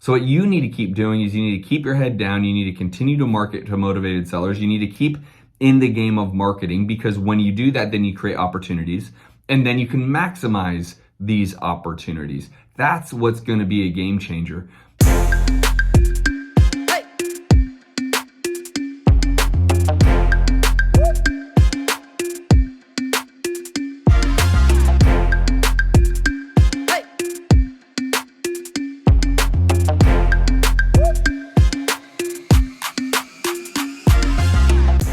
So what you need to keep doing is you need to keep your head down. You need to continue to market to motivated sellers. You need to keep in the game of marketing, because when you do that, then you create opportunities and then you can maximize these opportunities. That's what's going to be a game changer.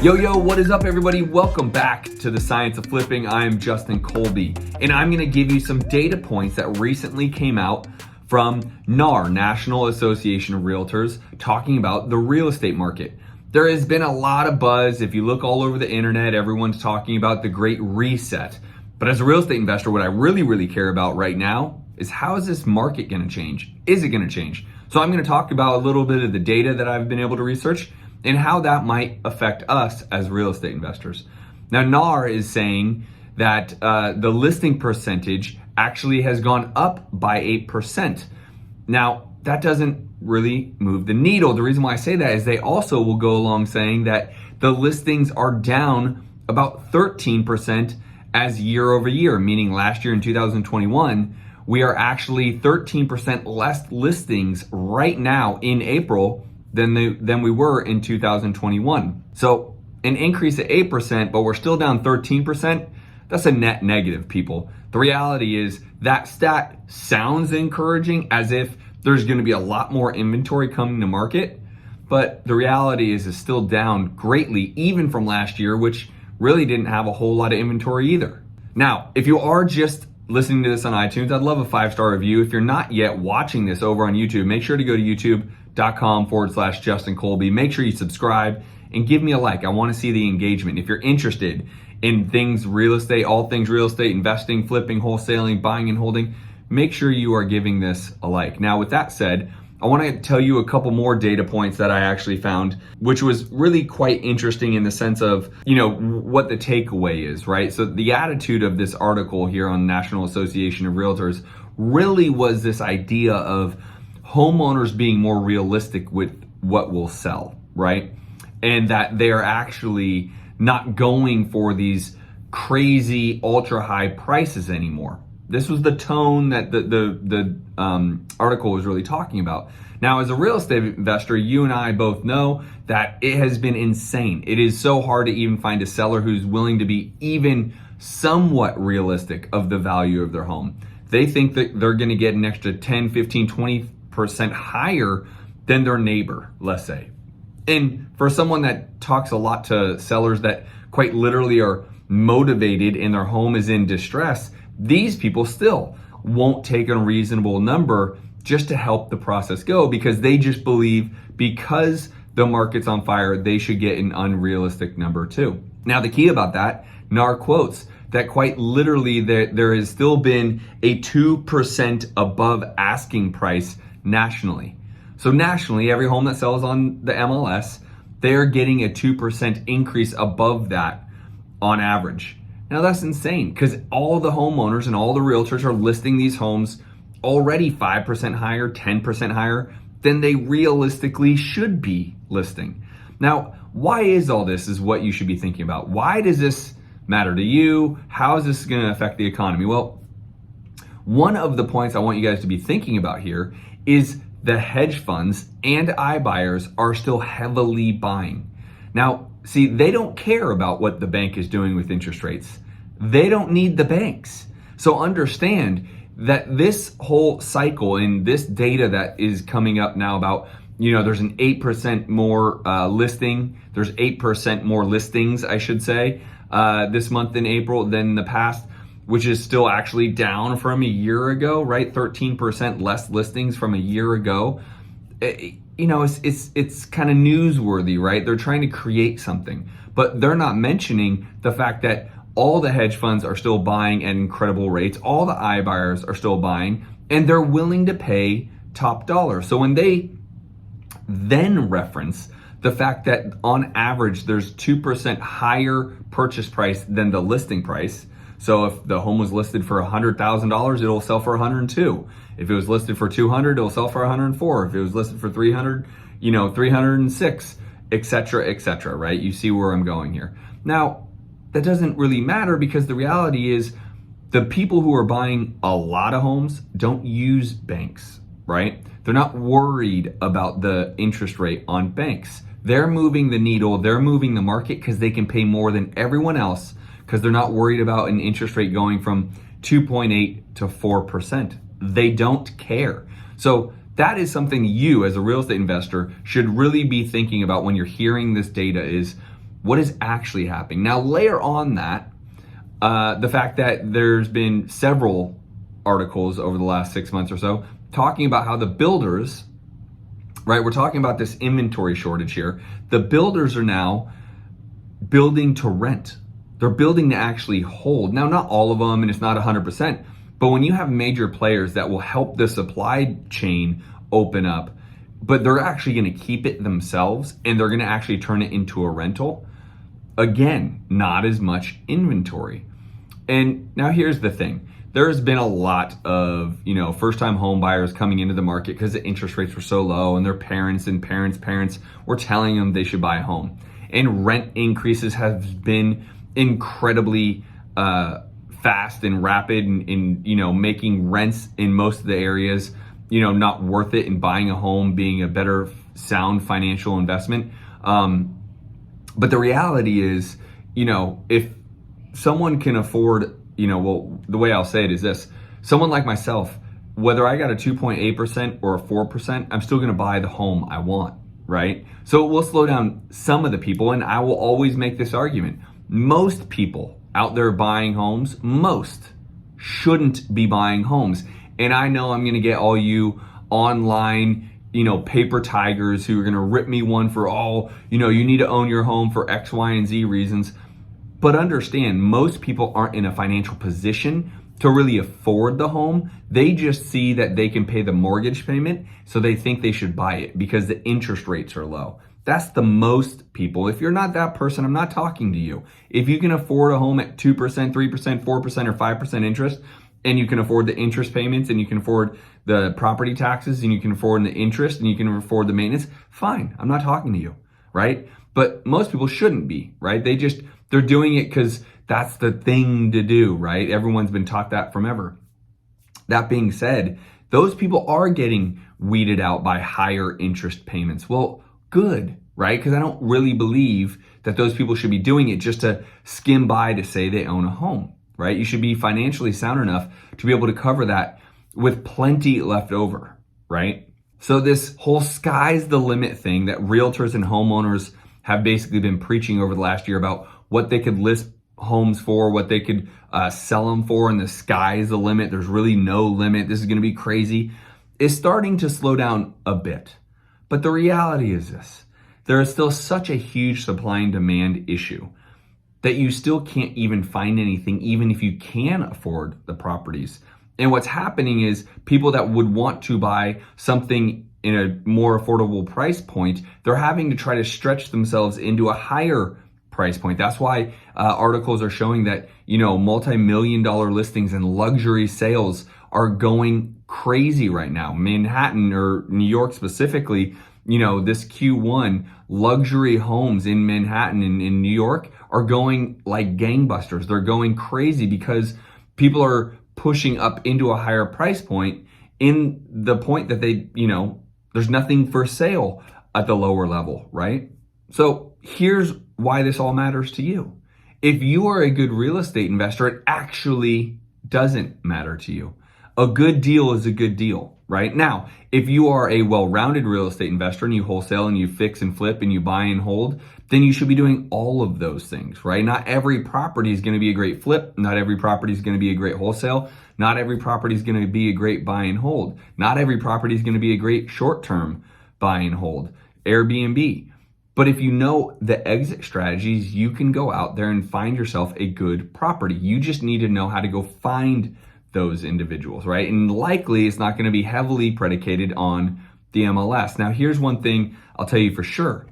Yo, what is up, everybody? Welcome back to the Science of Flipping. I'm Justin Colby, and I'm gonna give you some data points that recently came out from NAR, National Association of Realtors, talking about the real estate market. There has been a lot of buzz. If you look all over the internet, everyone's talking about the Great Reset. But as a real estate investor, what I really care about right now is, how is this market gonna change? Is it gonna change? So I'm gonna talk about a little bit of the data that I've been able to research and how that might affect us as real estate investors. Now, NAR is saying that the listing percentage actually has gone up by 8%. Now, that doesn't really move the needle. The reason why I say that is they also will go along saying that the listings are down about 13% as year over year, meaning last year in 2021, we are actually 13% less listings right now in April than we were in 2021. So an increase of 8%, but we're still down 13%. That's a net negative, people. The reality is that stat sounds encouraging, as if there's gonna be a lot more inventory coming to market, but the reality is it's still down greatly, even from last year, which really didn't have a whole lot of inventory either. Now, if you are just listening to this on iTunes, I'd love a 5-star review. If you're not yet watching this over on YouTube, make sure to go to youtube.com/Justin Colby. Make sure you subscribe and give me a like. I want to see the engagement. If you're interested in things real estate, all things real estate, investing, flipping, wholesaling, buying and holding, make sure you are giving this a like. Now, with that said, I want to tell you a couple more data points that I actually found, which was really quite interesting in the sense of, what the takeaway is, right? So the attitude of this article here on National Association of Realtors really was this idea of homeowners being more realistic with what will sell, right? And that they're actually not going for these crazy ultra high prices anymore. This was the tone that the article was really talking about. Now, as a real estate investor, you and I both know that it has been insane. It is so hard to even find a seller who's willing to be even somewhat realistic of the value of their home. They think that they're gonna get an extra 10, 15, 20% higher than their neighbor, let's say. And for someone that talks a lot to sellers that quite literally are motivated and their home is in distress, these people still won't take a reasonable number just to help the process go, because they just believe because the market's on fire, they should get an unrealistic number too. Now, the key about that, NAR quotes that quite literally there has still been a 2% above asking price nationally. So nationally, every home that sells on the MLS, they're getting a 2% increase above that on average. Now, that's insane, because all the homeowners and all the realtors are listing these homes already 5% higher, 10% higher than they realistically should be listing. Now, why is all this is what you should be thinking about. Why does this matter to you? How is this going to affect the economy? Well, one of the points I want you guys to be thinking about here is the hedge funds and iBuyers are still heavily buying. Now, see, they don't care about what the bank is doing with interest rates. They don't need the banks. So understand that this whole cycle and this data that is coming up now about, there's an 8% more listing. There's 8% more listings, I should say, this month in April than the past, which is still actually down from a year ago, right? 13% less listings from a year ago. It's kind of newsworthy, right? They're trying to create something, but they're not mentioning the fact that all the hedge funds are still buying at incredible rates. All the iBuyers are still buying, and they're willing to pay top dollar. So when they then reference the fact that on average, there's 2% higher purchase price than the listing price. So if the home was listed for $100,000, it'll sell for 102. If it was listed for 200, it'll sell for 104. If it was listed for 300, 306, etc., right? You see where I'm going here. Now, that doesn't really matter because the reality is the people who are buying a lot of homes don't use banks, right? They're not worried about the interest rate on banks. They're moving the needle, they're moving the market because they can pay more than everyone else because they're not worried about an interest rate going from 2.8 to 4%. They don't care. So that is something you as a real estate investor should really be thinking about when you're hearing this data is what is actually happening. Now layer on that, the fact that there's been several articles over the last 6 months or so talking about how the builders, right, we're talking about this inventory shortage here. The builders are now building to rent. They're building to actually hold. Now, not all of them, and it's not 100%, but when you have major players that will help the supply chain open up, but they're actually gonna keep it themselves and they're gonna actually turn it into a rental, again, not as much inventory. And now here's the thing. There's been a lot of, first-time home buyers coming into the market because the interest rates were so low and their parents and parents were telling them they should buy a home. And rent increases have been incredibly fast and rapid in making rents in most of the areas, not worth it, and buying a home being a better sound financial investment. But the reality is, if someone can afford, the way I'll say it is this, someone like myself, whether I got a 2.8% or a 4%, I'm still gonna buy the home I want, right? So it will slow down some of the people, and I will always make this argument. Most people out there buying homes, most shouldn't be buying homes. And I know I'm gonna get all you online, paper tigers who are gonna rip me one for you need to own your home for X, Y, and Z reasons. But understand, most people aren't in a financial position to really afford the home. They just see that they can pay the mortgage payment, so they think they should buy it because the interest rates are low. That's the most people. If you're not that person, I'm not talking to you. If you can afford a home at 2%, 3%, 4%, or 5% interest, and you can afford the interest payments, and you can afford the property taxes, and you can afford the interest, and you can afford the maintenance, fine, I'm not talking to you, right? But most people shouldn't be, right? They're doing it because that's the thing to do, right? Everyone's been taught that from ever. That being said, those people are getting weeded out by higher interest payments. Well, good, right? Because I don't really believe that those people should be doing it just to skim by to say they own a home, right? You should be financially sound enough to be able to cover that with plenty left over, right? So this whole sky's the limit thing that realtors and homeowners have basically been preaching over the last year about what they could list homes for, what they could sell them for, and the sky's the limit. There's really no limit. This is gonna be crazy. Is starting to slow down a bit. But the reality is this, there is still such a huge supply and demand issue that you still can't even find anything, even if you can afford the properties. And what's happening is people that would want to buy something in a more affordable price point, they're having to try to stretch themselves into a higher price point. That's why articles are showing that, multi-million-dollar listings and luxury sales are going crazy right now. Manhattan, or New York specifically, this Q1, luxury homes in Manhattan and in New York are going like gangbusters. They're going crazy because people are pushing up into a higher price point in the point that they, there's nothing for sale at the lower level, right? So here's why this all matters to you. If you are a good real estate investor, it actually doesn't matter to you. A good deal is a good deal, right? Now, if you are a well-rounded real estate investor and you wholesale and you fix and flip and you buy and hold, then you should be doing all of those things, right? Not every property is going to be a great flip. Not every property is going to be a great wholesale. Not every property is going to be a great buy and hold. Not every property is going to be a great short-term buy and hold, Airbnb. But if you know the exit strategies, you can go out there and find yourself a good property. You just need to know how to go find those individuals, right? And likely it's not going to be heavily predicated on the MLS. Now, here's one thing I'll tell you for sure.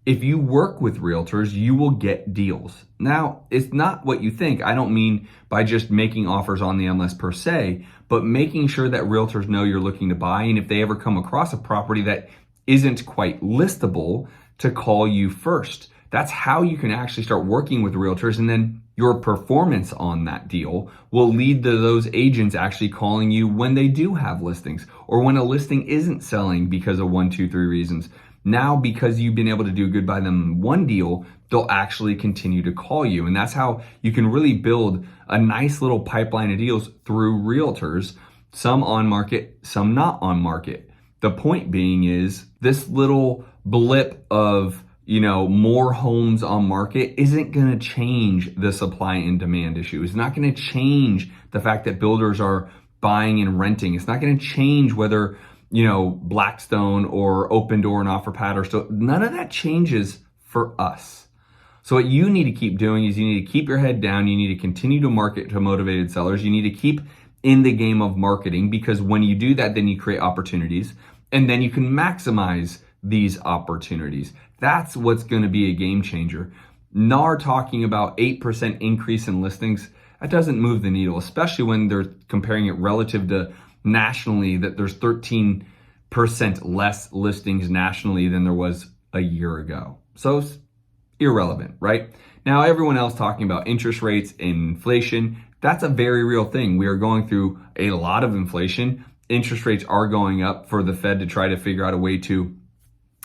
if you work with realtors, you will get deals. Now, it's not what you think. I don't mean by just making offers on the MLS per se, but making sure that realtors know you're looking to buy. And if they ever come across a property that isn't quite listable, to call you first. That's how you can actually start working with realtors, and then your performance on that deal will lead to those agents actually calling you when they do have listings, or when a listing isn't selling because of 1, 2, 3 reasons. Now, because you've been able to do good by them in one deal, they'll actually continue to call you. And that's how you can really build a nice little pipeline of deals through realtors, some on market, some not on market. The point being is this little blip of, more homes on market isn't going to change the supply and demand issue. It's not going to change the fact that builders are buying and renting. It's not going to change whether, Blackstone or Open Door and OfferPad are still, none of that changes for us. So what you need to keep doing is you need to keep your head down. You need to continue to market to motivated sellers. You need to keep in the game of marketing, because when you do that, then you create opportunities, and then you can maximize these opportunities. That's what's going to be a game changer. NAR talking about 8% increase in listings, that doesn't move the needle, especially when they're comparing it relative to nationally, that there's 13% less listings nationally than there was a year ago. So it's irrelevant, right? Now, everyone else talking about interest rates, inflation, that's a very real thing. We are going through a lot of inflation. Interest rates are going up for the Fed to try to figure out a way to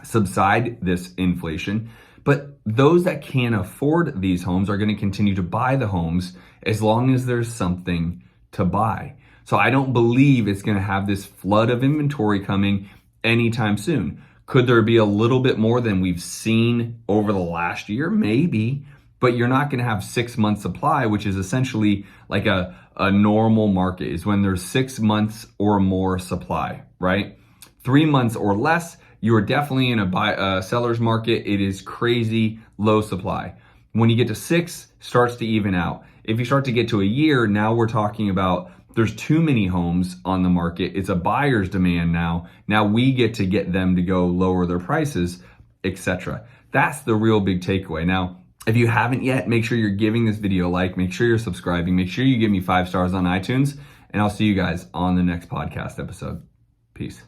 subside this inflation. But those that can't afford these homes are going to continue to buy the homes as long as there's something to buy. So I don't believe it's going to have this flood of inventory coming anytime soon. Could there be a little bit more than we've seen over the last year? Maybe, but you're not going to have 6 months supply, which is essentially like a normal market, is when there's 6 months or more supply, right? 3 months or less, you are definitely in a seller's market. It is crazy low supply. When you get to 6, starts to even out. If you start to get to a year, now we're talking about there's too many homes on the market. It's a buyer's demand now. Now we get to get them to go lower their prices, etc. That's the real big takeaway. Now, if you haven't yet, make sure you're giving this video a like, make sure you're subscribing, make sure you give me 5 stars on iTunes, and I'll see you guys on the next podcast episode. Peace.